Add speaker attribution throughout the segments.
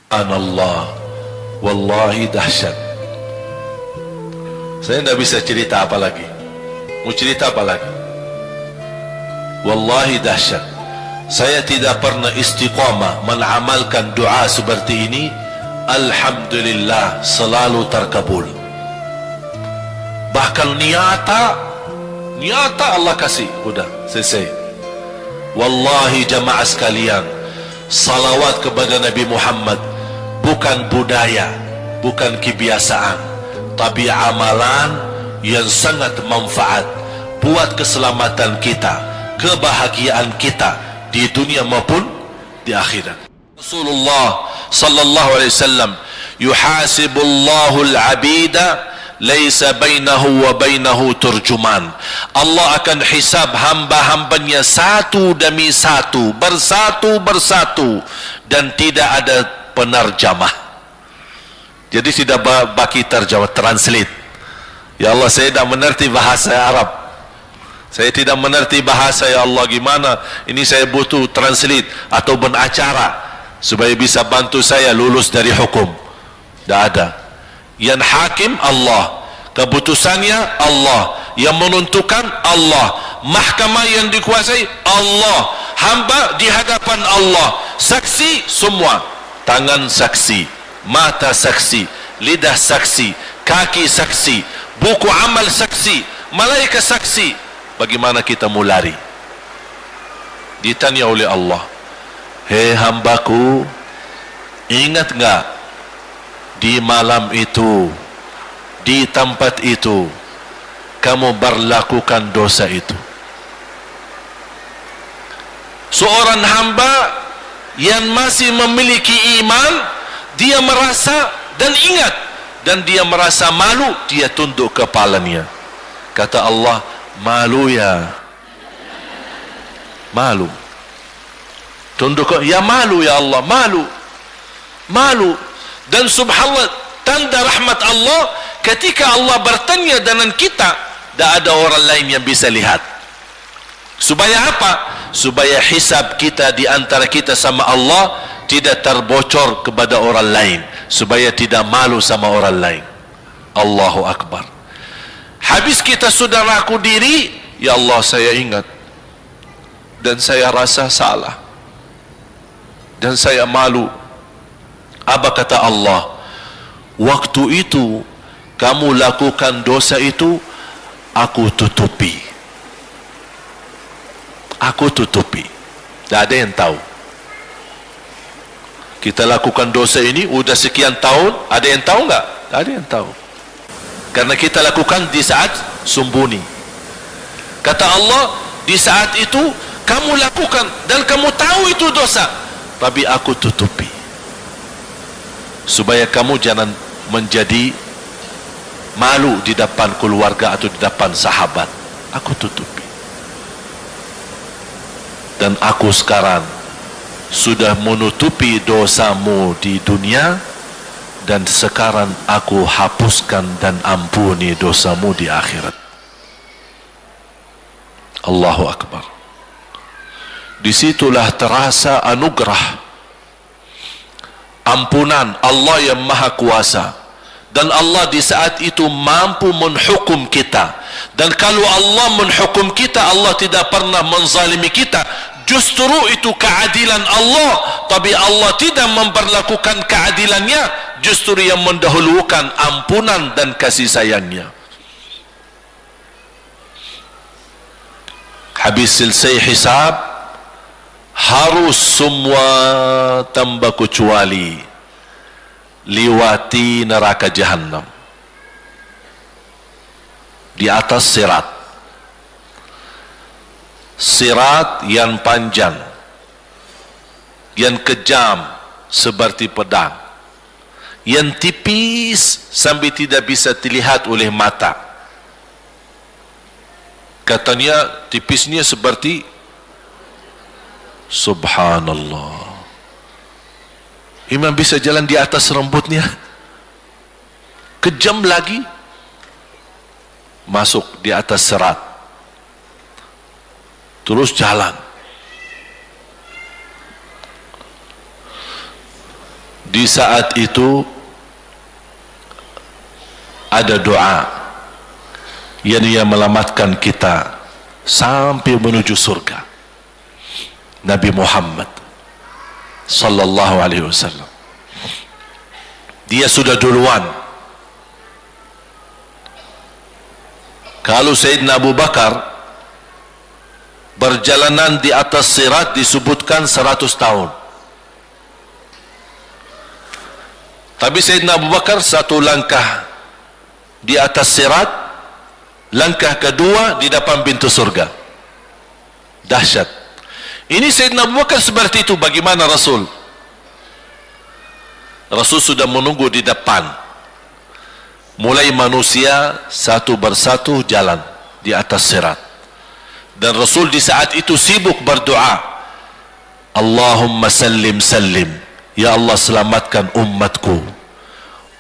Speaker 1: Subhanallah, wallahi dahsyat. Saya tidak bisa cerita apa lagi. Mau cerita apa lagi? Wallahi dahsyat. Saya tidak pernah istiqamah mengamalkan doa seperti ini. Alhamdulillah, selalu terkabul. Bahkan nyata Allah kasih. Udah selesai. Wallahi jamaah sekalian, salawat kepada Nabi Muhammad bukan budaya, bukan kebiasaan, tapi amalan yang sangat manfaat buat keselamatan kita, kebahagiaan kita di dunia maupun di akhirat. Rasulullah sallallahu alaihi wasallam, yuhasibullahu al-'abida laisa bainahu wa bainahu turjuman. Allah akan hisab hamba-hambanya satu demi satu, bersatu dan tidak ada penerjemah. Jadi tidak bagi terjemah, translate. Ya Allah, saya tidak mengerti bahasa Arab, saya tidak mengerti bahasa, ya Allah, gimana ini, saya butuh translate atau benacara supaya bisa bantu saya lulus dari hukum. Tidak ada. Yang hakim Allah, keputusannya Allah, yang menentukan Allah, mahkamah yang dikuasai Allah, hamba di hadapan Allah, saksi semua, tangan saksi, mata saksi, lidah saksi, kaki saksi, buku amal saksi, malaikat saksi. Bagaimana kita mau lari? Ditanya oleh Allah, hei hambaku, ingat enggak di malam itu, di tempat itu, kamu berlakukan dosa itu? Seorang hamba yang masih memiliki iman, dia merasa dan ingat, dan dia merasa malu, dia tunduk kepalanya. Kata Allah, malu ya, malu. Tunduk, ya malu ya Allah, malu. Dan subhanallah, tanda rahmat Allah, ketika Allah bertanya dengan kita, tidak ada orang lain yang bisa lihat. Supaya apa? Supaya hisab kita di antara kita sama Allah tidak terbocor kepada orang lain, supaya tidak malu sama orang lain. Allahu Akbar. Habis kita sudah raku diri, ya Allah, saya ingat dan saya rasa salah dan saya malu. Apa kata Allah? Waktu itu kamu lakukan dosa itu, aku tutupi. Aku tutupi. Tidak ada yang tahu. Kita lakukan dosa ini udah sekian tahun, ada yang tahu enggak? Tidak ada yang tahu. Karena kita lakukan di saat sembunyi. Kata Allah, di saat itu kamu lakukan dan kamu tahu itu dosa, tapi aku tutupi. Supaya kamu jangan menjadi malu di depan keluarga atau di depan sahabat. Aku tutupi. Dan aku sekarang sudah menutupi dosamu di dunia, dan sekarang aku hapuskan dan ampuni dosamu di akhirat. Allahu Akbar. Disitulah terasa anugerah ampunan Allah yang maha kuasa. Dan Allah di saat itu mampu menghukum kita. Dan kalau Allah menghukum kita, Allah tidak pernah menzalimi kita. Justru itu keadilan Allah. Tapi Allah tidak memperlakukan keadilannya, justru yang mendahulukan ampunan dan kasih sayangnya. Habis selesai hisab, harus semua tanpa kecuali liwati neraka Jahannam di atas sirat yang panjang, yang kejam seperti pedang, yang tipis sampai tidak bisa dilihat oleh mata. Katanya tipisnya seperti, subhanallah, imam bisa jalan di atas rambutnya. Kejam lagi, masuk di atas serat, terus jalan. Di Di saat itu ada doa yang ia melamatkan kita sampai menuju surga. Nabi Muhammad sallallahu alaihi wasallam, dia sudah duluan. Kalau Sayyidina Abu Bakar berjalanan di atas sirat disebutkan 100 tahun, tapi Sayyidina Abu Bakar satu langkah di atas sirat, langkah kedua di depan pintu surga. Dahsyat. Ini Sayyidina Abu Bakar seperti itu. Bagaimana Rasul? Rasul sudah menunggu di depan. Mulai manusia satu persatu jalan di atas sirat. Dan Rasul di saat itu sibuk berdoa, Allahumma sallim sallim, ya Allah selamatkan umatku,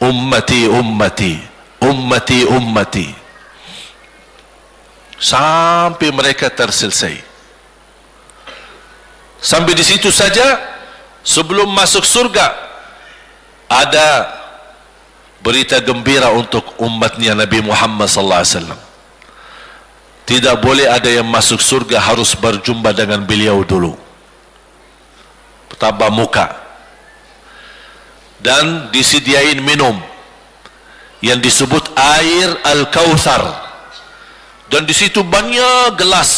Speaker 1: ummati ummati, ummati ummati, sampai mereka terselesai. Sampai di situ saja. Sebelum masuk surga ada berita gembira untuk umatnya Nabi Muhammad sallallahu alaihi wasallam. Tidak boleh ada yang masuk surga harus berjumpa dengan beliau dulu, tatap muka, dan disediain minum yang disebut air Al-Kautsar, dan di situ banyak gelas.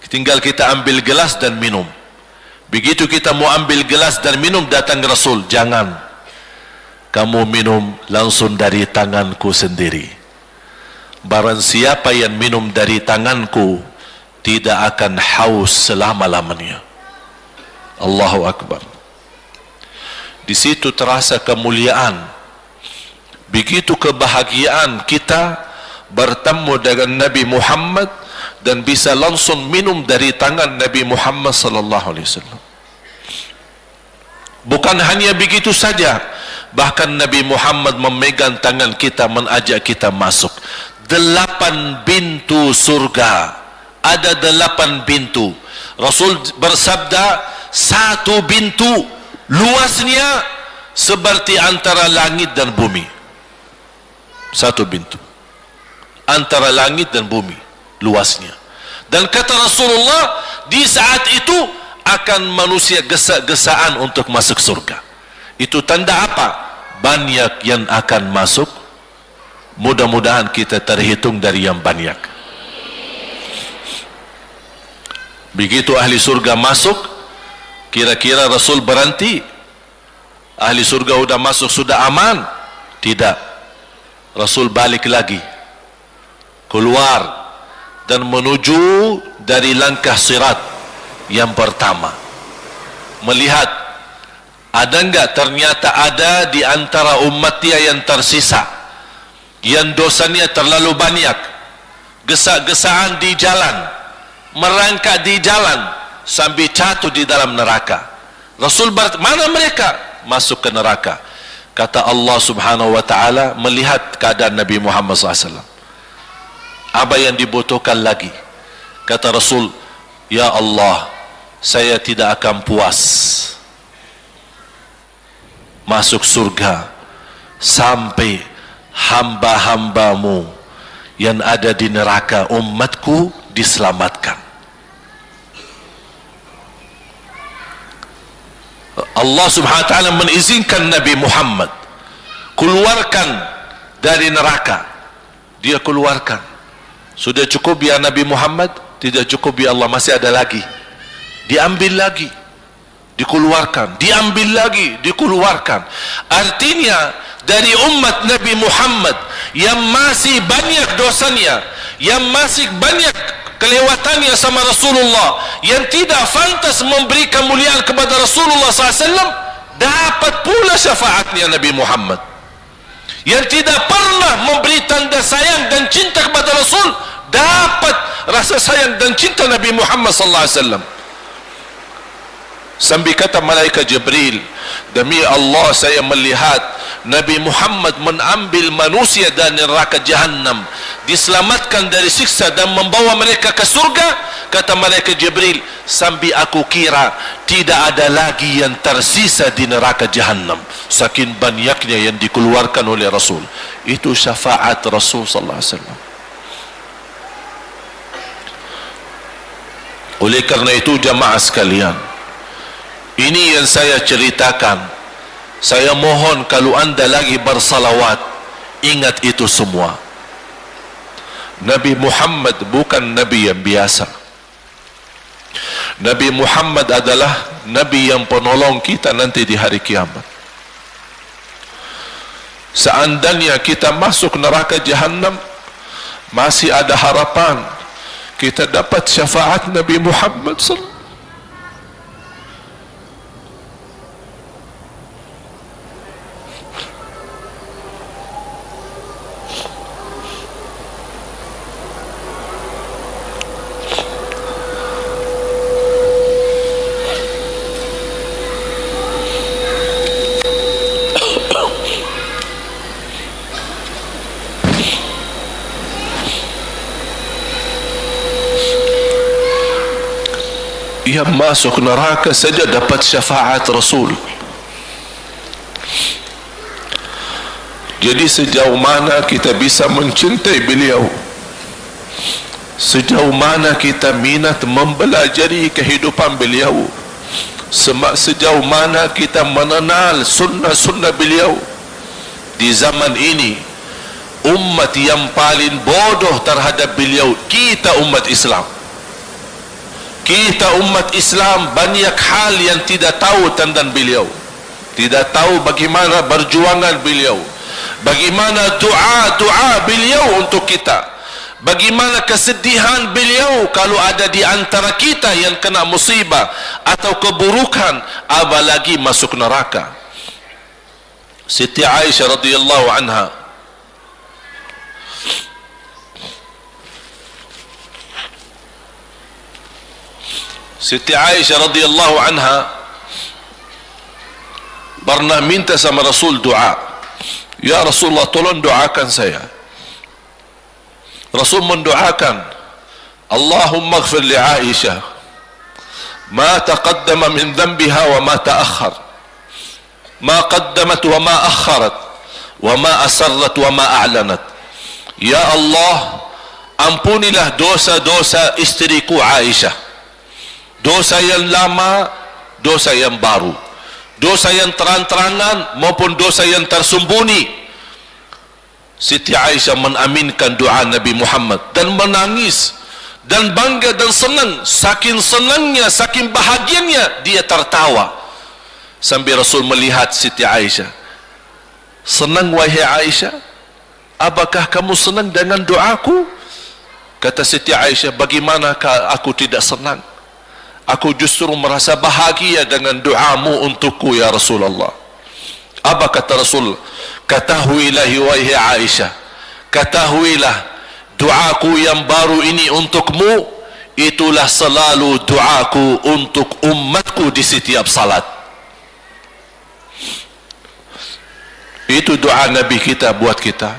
Speaker 1: Tinggal kita ambil gelas dan minum. Begitu kita mau ambil gelas dan minum, datang Rasul, jangan kamu minum langsung dari tanganku sendiri. Barang siapa yang minum dari tanganku tidak akan haus selama-lamanya. Allahu Akbar. Di situ terasa kemuliaan. Begitu kebahagiaan kita bertemu dengan Nabi Muhammad dan bisa langsung minum dari tangan Nabi Muhammad sallallahu alaihi wasallam. Bukan hanya begitu saja, bahkan Nabi Muhammad memegang tangan kita, mengajak kita masuk 8 pintu surga. Ada 8 pintu. Rasul bersabda, satu pintu luasnya seperti antara langit dan bumi. Satu pintu antara langit dan bumi luasnya. Dan kata Rasulullah, di saat itu akan manusia gesa-gesaan untuk masuk surga. Itu tanda apa? Banyak yang akan masuk. Mudah-mudahan kita terhitung dari yang banyak. Begitu ahli surga masuk, kira-kira Rasul berhenti? Ahli surga sudah masuk, sudah aman? Tidak. Rasul balik lagi, keluar dan menuju dari langkah sirat yang pertama, melihat ada enggak ternyata ada di antara umatnya yang tersisa, yang dosanya terlalu banyak, gesa-gesaan di jalan, merangkak di jalan sampai jatuh di dalam neraka. Rasul mana mereka? Masuk ke neraka. Kata Allah subhanahu wa ta'ala melihat keadaan Nabi Muhammad SAW, apa yang dibutuhkan lagi? Kata Rasul, ya Allah, saya tidak akan puas masuk surga sampai hamba-hambamu yang ada di neraka, umatku, diselamatkan. Allah subhanahu wa ta'ala mengizinkan Nabi Muhammad keluarkan dari neraka. Dia keluarkan. Sudah cukup ya Nabi Muhammad? Tidak cukup ya Allah, masih ada lagi. Diambil lagi, dikeluarkan, diambil lagi, dikeluarkan. Artinya dari umat Nabi Muhammad yang masih banyak dosanya, yang masih banyak kelewatannya sama Rasulullah, yang tidak pantas memberi kemuliaan kepada Rasulullah SAW, dapat pula syafaatnya Nabi Muhammad. Yang tidak pernah memberi tanda sayang dan cinta kepada Rasul, dapat rasa sayang dan cinta Nabi Muhammad SAW. Sambil kata malaikat Jibril, demi Allah saya melihat Nabi Muhammad mengambil manusia dari neraka Jahannam, diselamatkan dari siksa dan membawa mereka ke surga. Kata malaikat Jibril, sambil aku kira tidak ada lagi yang tersisa di neraka Jahannam, saking banyaknya yang dikeluarkan oleh Rasul. Itu syafaat Rasul sallallahu alaihi wasallam. Oleh karena itu jamaah sekalian, ini yang saya ceritakan. Saya mohon kalau anda lagi bersalawat, ingat itu semua. Nabi Muhammad bukan Nabi yang biasa. Nabi Muhammad adalah Nabi yang penolong kita nanti di hari kiamat. Seandainya kita masuk neraka Jahannam, masih ada harapan kita dapat syafaat Nabi Muhammad sallallahu. Yang masuk neraka saja dapat syafaat Rasul. Jadi sejauh mana kita bisa mencintai beliau, sejauh mana kita minat mempelajari kehidupan beliau, sejauh mana kita mengenal sunnah-sunnah beliau. Di zaman ini, umat yang paling bodoh terhadap beliau kita, umat Islam. Kita umat Islam banyak hal yang tidak tahu tentang beliau, tidak tahu bagaimana berjuangan beliau, bagaimana doa beliau untuk kita, bagaimana kesedihan beliau kalau ada di antara kita yang kena musibah atau keburukan, apalagi masuk neraka. Siti Aisyah radhiyallahu anha, Siti Aisyah radhiyallahu anha pernah minta sama Rasul doa. Ya Rasulullah, tolong doakan saya. Rasul mendoakan, Allahumma ighfir li Aisyah ma taqaddama min dhanbiha wa ma ta'akhkhar, ma qaddamat wa ma akharat, wa ma asarrat wa ma a'lanat. Ya Allah, ampunilah dosa-dosa istriku Aisyah, dosa yang lama, dosa yang baru, dosa yang terang-terangan maupun dosa yang tersembunyi. Siti Aisyah menaminkan doa Nabi Muhammad dan menangis dan bangga dan senang. Saking senangnya, saking bahagianya, dia tertawa. Sambil Rasul melihat Siti Aisyah, senang wahai Aisyah, apakah kamu senang dengan doaku? Kata Siti Aisyah, bagaimanakah aku tidak senang? Aku justru merasa bahagia dengan doamu untukku ya Rasulullah. Apa kata Rasul? Ketahuilah wahai Aisyah, ketahuilah doaku yang baru ini untukmu, itulah selalu doaku untuk umatku di setiap salat. Itu doa Nabi kita buat kita.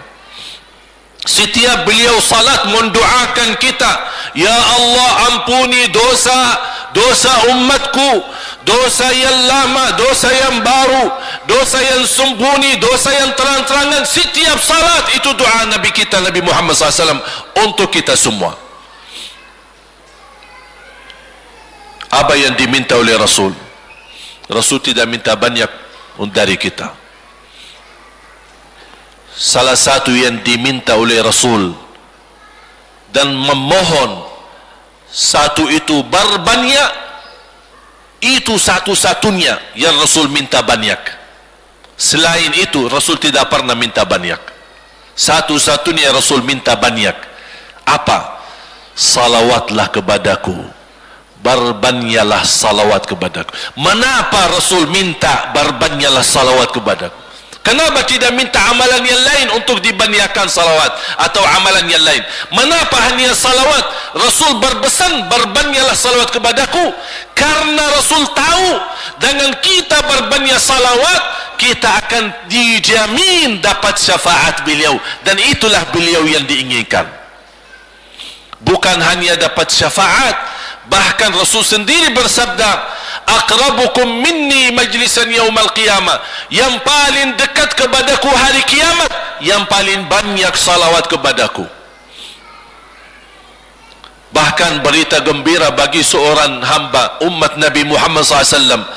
Speaker 1: Setiap beliau salat mendoakan kita, ya Allah ampuni dosa umatku, dosa yang lama, dosa yang baru, dosa yang sembunyi, dosa yang terang-terangan. Setiap salat itu doa Nabi kita, Nabi Muhammad SAW untuk kita semua. Apa yang diminta oleh Rasul? Rasul tidak minta banyak dari kita. Salah satu yang diminta oleh Rasul dan memohon, satu itu berbanyak, itu satu-satunya yang Rasul minta banyak. Selain itu Rasul tidak pernah minta banyak. Satu-satunya Rasul minta banyak. Apa? Salawatlah kepadaku, berbanyaklah salawat kepadaku. Mengapa Rasul minta berbanyaklah salawat kepadaku? Kenapa tidak minta amalan yang lain untuk dibanyakan salawat atau amalan yang lain? Mengapa hanya salawat? Rasul berpesan, berbanyaklah salawat kepadaku, karena Rasul tahu dengan kita berbanyak salawat kita akan dijamin dapat syafaat beliau, dan itulah beliau yang diinginkan. Bukan hanya dapat syafaat, bahkan Rasul sendiri bersabda, aqrabukum minni majlisan yaumal qiyamah, yang paling dekat kepadaku hari kiamat yang paling banyak salawat kepadaku. Bahkan berita gembira bagi seorang hamba umat Nabi Muhammad SAW,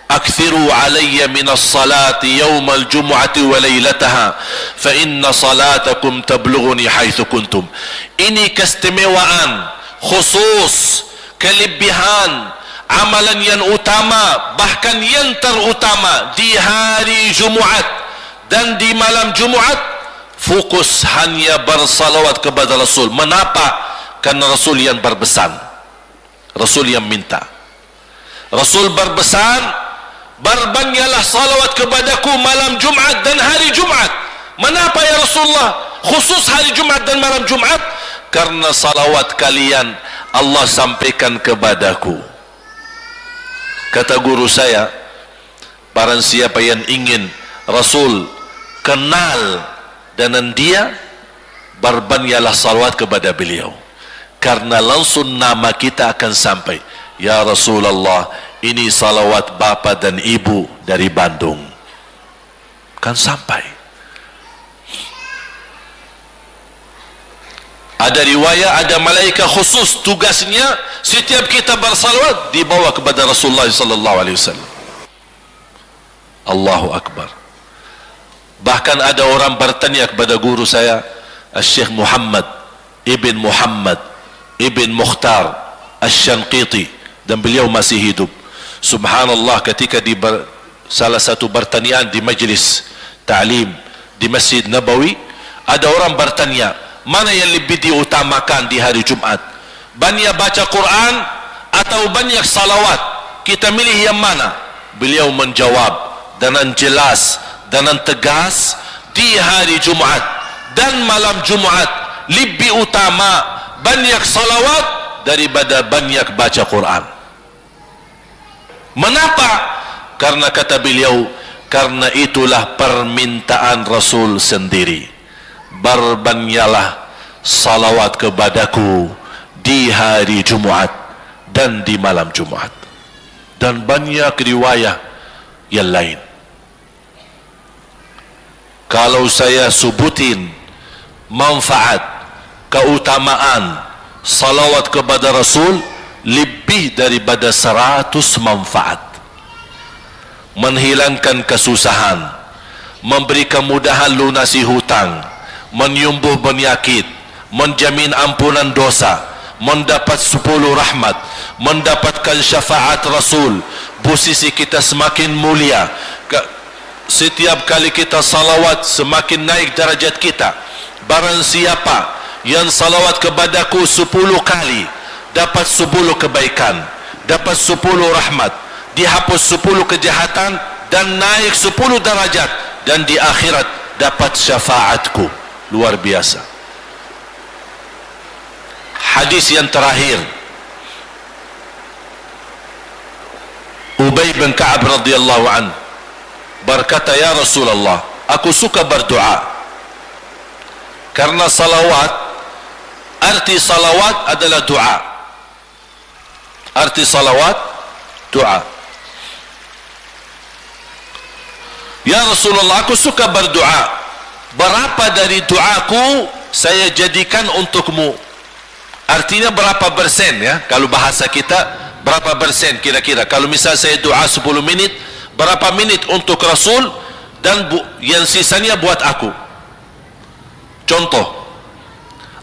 Speaker 1: akthiru alayya minas salati yaumal jumu'ati wa laylataha fa inna salatakum tablughuni haitsu kuntum. Ini keistimewaan khusus, kelebihan amalan yang utama, bahkan yang terutama di hari Jumaat dan di malam Jumaat, fokus hanya bersalawat kepada Rasul. Mengapa? Karena Rasul yang berpesan, Rasul yang minta. Rasul berpesan, berbanyaklah salawat kepadaku malam Jumaat dan hari Jumaat. Mengapa ya Rasulullah khusus hari Jumaat dan malam Jumaat? Karena salawat kalian Allah sampaikan kepadaku. Kata guru saya, barang siapa yang ingin Rasul kenal dengan dia, berbanyaklah salawat kepada beliau, karena langsung nama kita akan sampai. Ya Rasulullah, ini salawat bapa dan ibu dari Bandung, kan sampai. Ada riwayat, ada malaikat khusus tugasnya setiap kita bersalawat dibawa kepada Rasulullah sallallahu alaihi wasallam. Allahu akbar. Bahkan ada orang bertanya kepada guru saya, Syekh Muhammad ibn Mukhtar Asy-Syanqiti, dan beliau masih hidup. Subhanallah, ketika di salah satu pertanyaan di majlis ta'lim di Masjid Nabawi, ada orang bertanya, mana yang lebih diutamakan di hari Jumat? Banyak baca Quran atau banyak salawat? Kita milih yang mana? Beliau menjawab dengan jelas, dengan tegas, di hari Jumat dan malam Jumat lebih utama banyak salawat daripada banyak baca Quran. Mengapa? Karena kata beliau, karena itulah permintaan Rasul sendiri. Berbanyaklah salawat kepadaku di hari Jumaat dan di malam Jumaat. Dan banyak riwayat yang lain. Kalau saya sebutin manfaat, keutamaan salawat kepada Rasul, lebih daripada 100 manfaat. Menghilangkan kesusahan, memberi kemudahan lunasi hutang, menyembuh penyakit, menjamin ampunan dosa, mendapat 10 rahmat, mendapatkan syafaat Rasul, posisi kita semakin mulia. Setiap kali kita salawat semakin naik darajat kita. Barang siapa yang salawat kepadaku 10 kali, dapat 10 kebaikan, dapat 10 rahmat, dihapus 10 kejahatan, dan naik 10 darajat, dan di akhirat dapat syafaatku. Luar biasa. Hadis yang terakhir, Ubay bin Ka'ab radhiyallahu an berkata, ya Rasulullah, aku suka berdoa, karena salawat, arti salawat adalah doa. Arti salawat doa. Ya Rasulullah, aku suka berdoa, berapa dari doaku saya jadikan untukmu? Artinya berapa persen, ya? Kalau bahasa kita, berapa persen kira-kira? Kalau misal saya doa 10 menit, berapa menit untuk Rasul, dan yang sisanya buat aku? Contoh,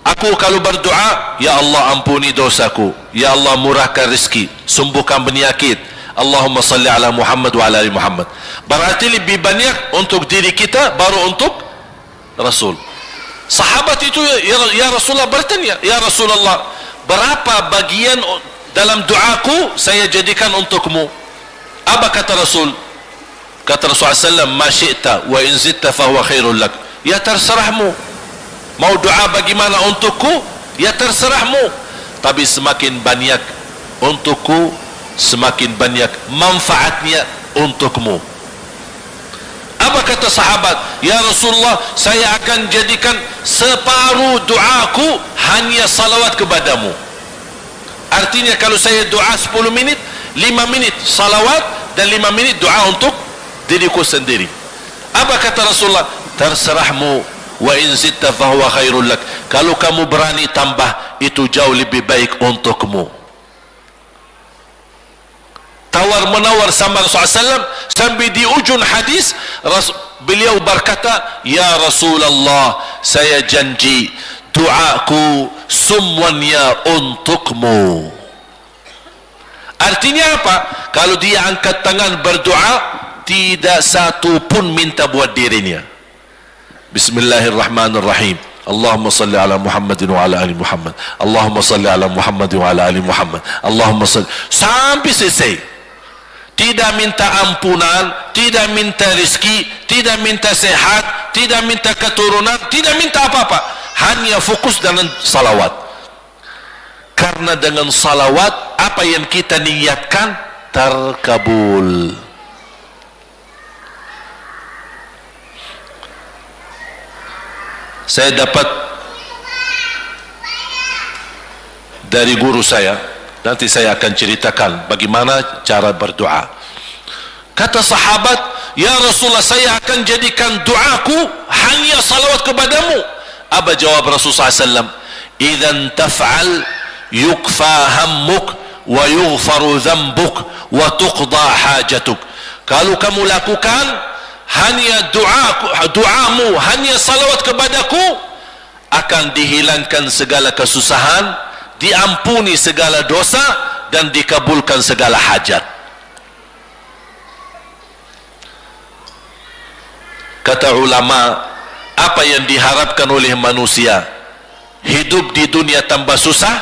Speaker 1: aku kalau berdoa, ya Allah ampuni dosaku, ya Allah murahkan rezeki, sembuhkan penyakit, Allahumma salli ala Muhammad wa ala ali Muhammad. Berarti lebih banyak untuk diri kita, baru untuk Rasul. Sahabat itu, ya Rasulullah bertanya, ya Rasulullah, berapa bagian dalam doaku saya jadikan untukmu? Apa kata Rasul? Kata Rasulullah SAW, ma syi'ta wa in zitta fahuwa khairul lak. Ya terserahmu, mau doa bagaimana untukku, ya terserahmu, tapi semakin banyak untukku, semakin banyak manfaatnya untukmu. Apa kata sahabat? Ya Rasulullah, saya akan jadikan separuh doaku hanya salawat kepadamu. Artinya kalau saya doa 10 minit, 5 minit salawat dan 5 minit doa untuk diriku sendiri. Apa kata Rasulullah? Terserahmu, wa in zitta fahuwa khairul lak. Kalau kamu berani tambah, itu jauh lebih baik untukmu. Tawar menawar sama Rasulullah SAW, sampai di ujung hadis beliau berkata, ya Rasulullah, saya janji doaku semuanya untukmu. Artinya apa? Kalau dia angkat tangan berdoa, tidak satu pun minta buat dirinya. Bismillahirrahmanirrahim. Allahumma salli ala Muhammadin wa ala ali Muhammad. Allahumma salli ala Muhammadin wa ala ali Muhammad. Allahumma salli, sampai selesai. Tidak minta ampunan, tidak minta rezeki, tidak minta sehat, tidak minta keturunan, tidak minta apa-apa, hanya fokus dengan salawat. Karena dengan salawat, apa yang kita niatkan terkabul. Saya dapat dari guru saya, nanti saya akan ceritakan bagaimana cara berdoa. Kata sahabat, ya Rasulullah, saya akan jadikan doaku hanya salawat kepadamu. Apa jawab Rasulullah SAW? Idzan taf'al yukfa hammuk wa yughfaru dhanbuk wa tuqda hajatuk. Kalau kamu lakukan hanya doamu hanya salawat kepadaku, akan dihilangkan segala kesusahan, diampuni segala dosa, dan dikabulkan segala hajat. Kata ulama, apa yang diharapkan oleh manusia? Hidup di dunia tambah susah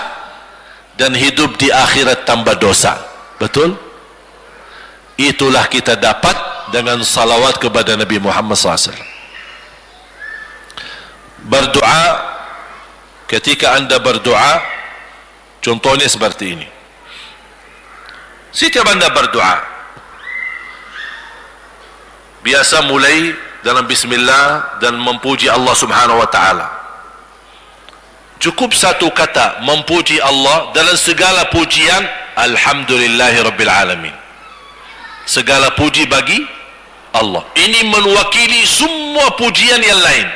Speaker 1: dan hidup di akhirat tambah dosa. Betul? Itulah kita dapat dengan salawat kepada Nabi Muhammad SAW. Berdoa, ketika anda berdoa, contohnya seperti ini. Setiap anda berdoa, biasa mulai dalam bismillah dan memuji Allah Subhanahu wa ta'ala. Cukup satu kata memuji Allah dalam segala pujian, alhamdulillahi rabbil alamin. Segala puji bagi Allah. Ini mewakili semua pujian yang lain.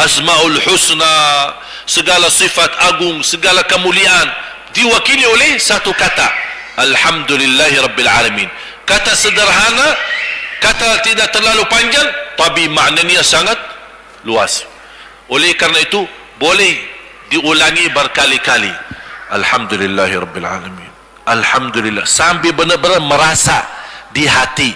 Speaker 1: Asmaul husna, segala sifat agung, segala kemuliaan diwakili oleh satu kata, alhamdulillahi rabbil alamin. Kata sederhana, kata tidak terlalu panjang, tapi maknanya sangat luas. Oleh karena itu boleh diulangi berkali-kali, alhamdulillahi rabbil alamin, alhamdulillah, sampai benar-benar merasa di hati.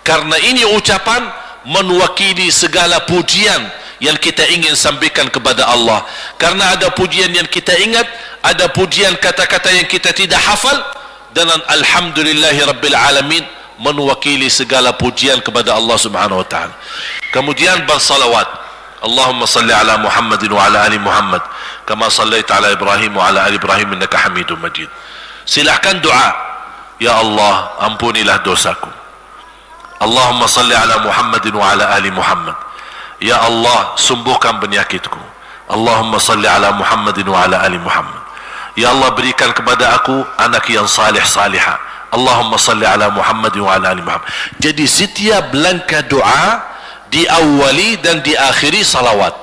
Speaker 1: Karena ini ucapan mewakili segala pujian yang kita ingin sampaikan kepada Allah. Karena ada pujian yang kita ingat, ada pujian kata-kata yang kita tidak hafal, dan alhamdulillahi rabbil alamin mewakili segala pujian kepada Allah Subhanahu wa ta'ala. Kemudian bersalawat, Allahumma salli ala Muhammadin wa ala ali Muhammad kama sallaita ala Ibrahim wa ala ali Ibrahim innaka Hamidum Majid. Silakan doa, ya Allah, ampunilah dosaku. Allahumma salli ala Muhammadin wa ala ali Muhammad. Ya Allah, sembuhkan penyakitku. Allahumma salli ala Muhammadin wa ala ali Muhammad. Ya Allah, berikan kepada aku anak yang salih salihah. Allahumma salli ala Muhammadin wa ala ali Muhammad. Jadi setiap langkah doa diawali dan diakhiri salawat.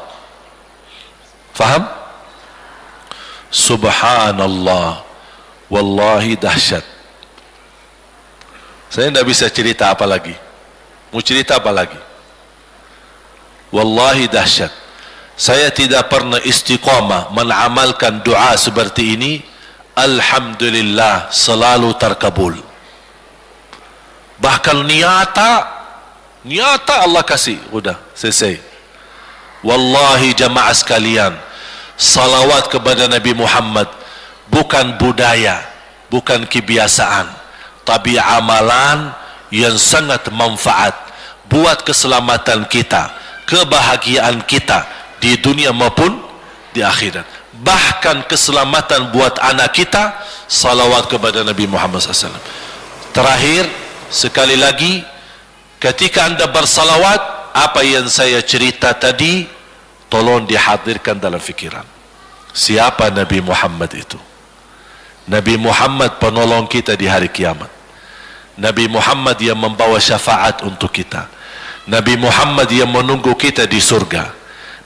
Speaker 1: Faham? Subhanallah, wallahi dahsyat. Saya tidak bisa cerita apa lagi. Mau cerita apa lagi? Wallahi dahsyat. Saya tidak pernah istiqamah mengamalkan doa seperti ini. Alhamdulillah, selalu terkabul. Bahkan nyata Allah kasih, udah selesai. Wallahi jamaah sekalian, salawat kepada Nabi Muhammad bukan budaya, bukan kebiasaan, tapi amalan yang sangat manfaat buat keselamatan kita, kebahagiaan kita di dunia maupun di akhirat. Bahkan keselamatan buat anak kita, salawat kepada Nabi Muhammad SAW. Terakhir, sekali lagi, ketika anda bersalawat, apa yang saya cerita tadi, tolong dihadirkan dalam fikiran. Siapa Nabi Muhammad itu? Nabi Muhammad penolong kita di hari kiamat. Nabi Muhammad yang membawa syafaat untuk kita. Nabi Muhammad yang menunggu kita di surga.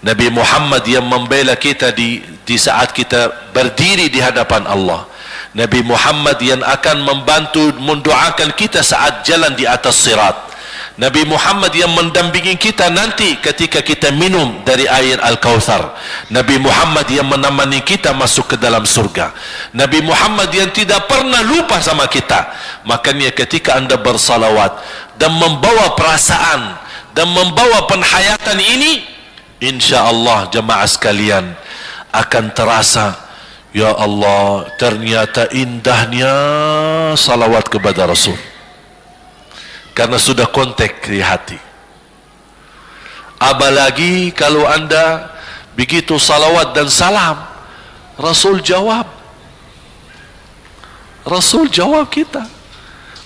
Speaker 1: Nabi Muhammad yang membela kita di saat kita berdiri di hadapan Allah. Nabi Muhammad yang akan membantu mendoakan kita saat jalan di atas sirat. Nabi Muhammad yang mendampingi kita nanti ketika kita minum dari air Al-Kautsar. Nabi Muhammad yang menemani kita masuk ke dalam surga. Nabi Muhammad yang tidak pernah lupa sama kita. Makanya ketika anda bersalawat dan membawa perasaan dan membawa penghayatan ini, InsyaAllah jemaah sekalian akan terasa, ya Allah, ternyata indahnya salawat kepada Rasul, karena sudah kontak di hati. Apalagi kalau anda begitu salawat dan salam, Rasul jawab. Rasul jawab kita,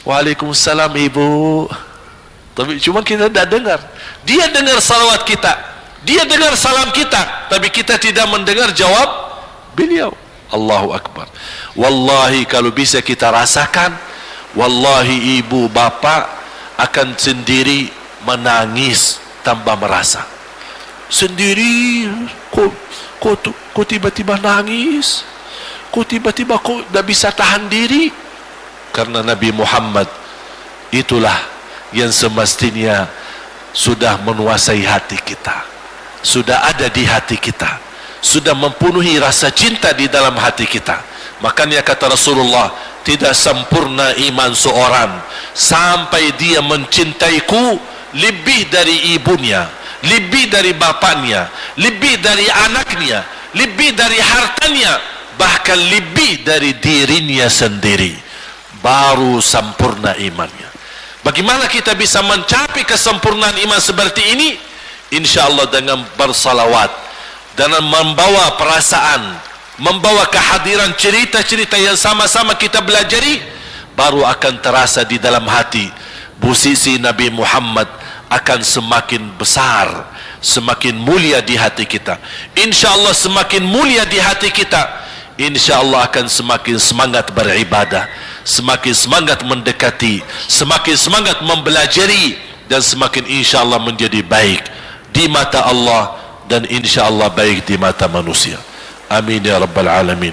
Speaker 1: Waalaikumsalam ibu. Tapi cuma kita tidak dengar. Dia dengar salawat kita, dia dengar salam kita, tapi kita tidak mendengar jawab beliau. Allahu Akbar. Wallahi kalau bisa kita rasakan, wallahi ibu bapa akan sendiri menangis tanpa merasa. Sendiri, kok tiba-tiba nangis, kok tiba-tiba kok tidak bisa tahan diri. Karena Nabi Muhammad itulah yang semestinya sudah menguasai hati kita, sudah ada di hati kita, sudah mempenuhi rasa cinta di dalam hati kita. Makanya kata Rasulullah, tidak sempurna iman seorang sampai dia mencintaiku lebih dari ibunya, lebih dari bapaknya, lebih dari anaknya, lebih dari hartanya, bahkan lebih dari dirinya sendiri. Baru sempurna imannya. Bagaimana kita bisa mencapai kesempurnaan iman seperti ini? InsyaAllah dengan bersalawat, dengan membawa perasaan, membawa kehadiran cerita-cerita yang sama-sama kita belajari, baru akan terasa di dalam hati. Posisi Nabi Muhammad akan semakin besar, semakin mulia di hati kita. InsyaAllah semakin mulia di hati kita, InsyaAllah akan semakin semangat beribadah, semakin semangat mendekati, semakin semangat mempelajari, dan semakin InsyaAllah menjadi baik di mata Allah, dan InsyaAllah baik di mata manusia. Amin ya Rabbal Alamin.